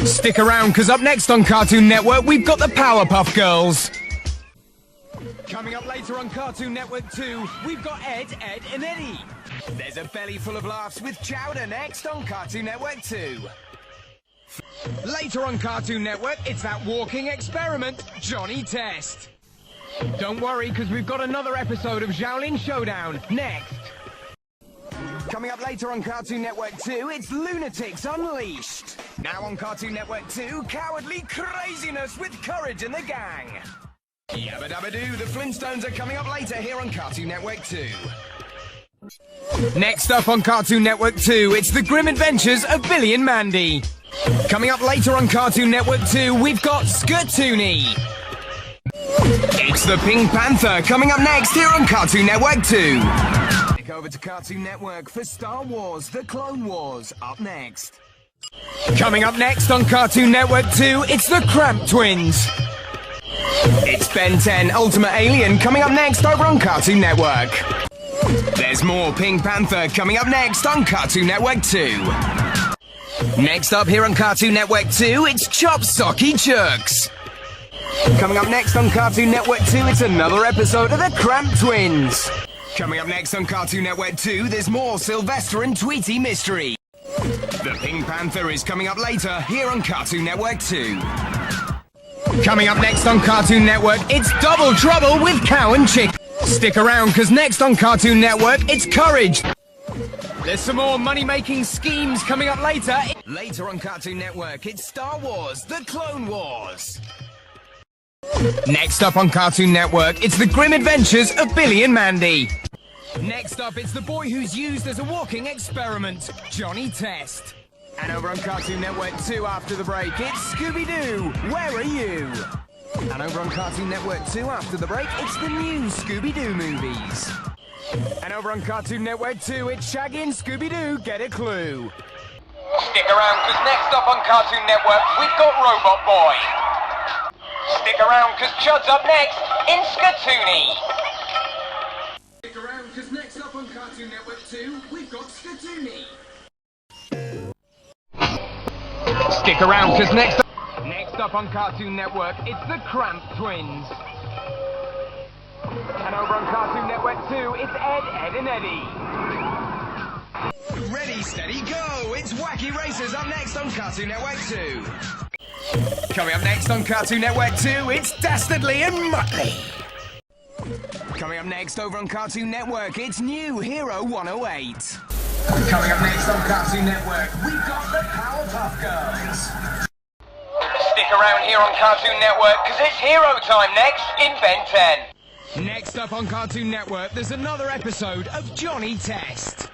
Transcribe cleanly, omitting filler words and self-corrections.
Stick around, because up next on Cartoon Network, we've got the Powerpuff Girls. Coming up later on Cartoon Network 2, we've got Ed, Edd and Eddy. There's a belly full of laughs with Chowder next on Cartoon Network 2. Later on Cartoon Network, it's that walking experiment, Johnny Test. Don't worry, because we've got another episode of Shaolin Showdown next. Coming up later on Cartoon Network 2, it's Lunatics Unleashed. Now on Cartoon Network 2, cowardly craziness with Courage and the Gang. Yabba dabba doo, the Flintstones are coming up later here on Cartoon Network 2. Next up on Cartoon Network 2, it's the Grim Adventures of Billy and Mandy. Coming up later on Cartoon Network 2, we've got CNToo. It's the Pink Panther coming up next here on Cartoon Network 2. Take over to Cartoon Network for Star Wars, The Clone Wars, up next. Coming up next on Cartoon Network 2, it's the Cramp Twins. It's Ben 10 Ultimate Alien coming up next over on Cartoon Network. There's more Pink Panther coming up next on Cartoon Network 2. Next up here on Cartoon Network 2, it's Chop Socky Chucks. Coming up next on Cartoon Network 2, it's another episode of the Cramp Twins. Coming up next on Cartoon Network 2, there's more Sylvester and Tweety mystery. The Pink Panther is coming up later here on Cartoon Network 2. Coming up next on Cartoon Network, it's Double Trouble with Cow and Chick. Stick around, because next on Cartoon Network, it's Courage. There's some more money-making schemes coming up later. Later on Cartoon Network, it's Star Wars, The Clone Wars. Next up on Cartoon Network, it's the Grim Adventures of Billy and Mandy. Next up, it's the boy who's used as a walking experiment, Johnny Test. And over on Cartoon Network 2 after the break, it's Scooby-Doo, Where Are You? And over on Cartoon Network 2 after the break, it's the new Scooby-Doo movies. And over on Cartoon Network 2, it's Shaggy and Scooby-Doo, Get a Clue. Stick around, because next up on Cartoon Network, we've got Robot Boy. Stick around, because Chud's up next in Scatoonie. Stick around, because next up on Cartoon Network 2, we've got Scatoonie. Stick around, because next up on Cartoon Network, it's the Cramp Twins. And over on Cartoon Network 2, it's Ed, Edd and Eddy. Ready, steady, go! It's Wacky Racers up next on Cartoon Network 2. Coming up next on Cartoon Network 2, it's Dastardly and Muttley. Coming up next over on Cartoon Network, it's New Hero 108. Coming up next on Cartoon Network, we've got the Powerpuff Girls. Stick around here on Cartoon Network, because it's hero time next in Ben 10. Next up on Cartoon Network, there's another episode of Johnny Test.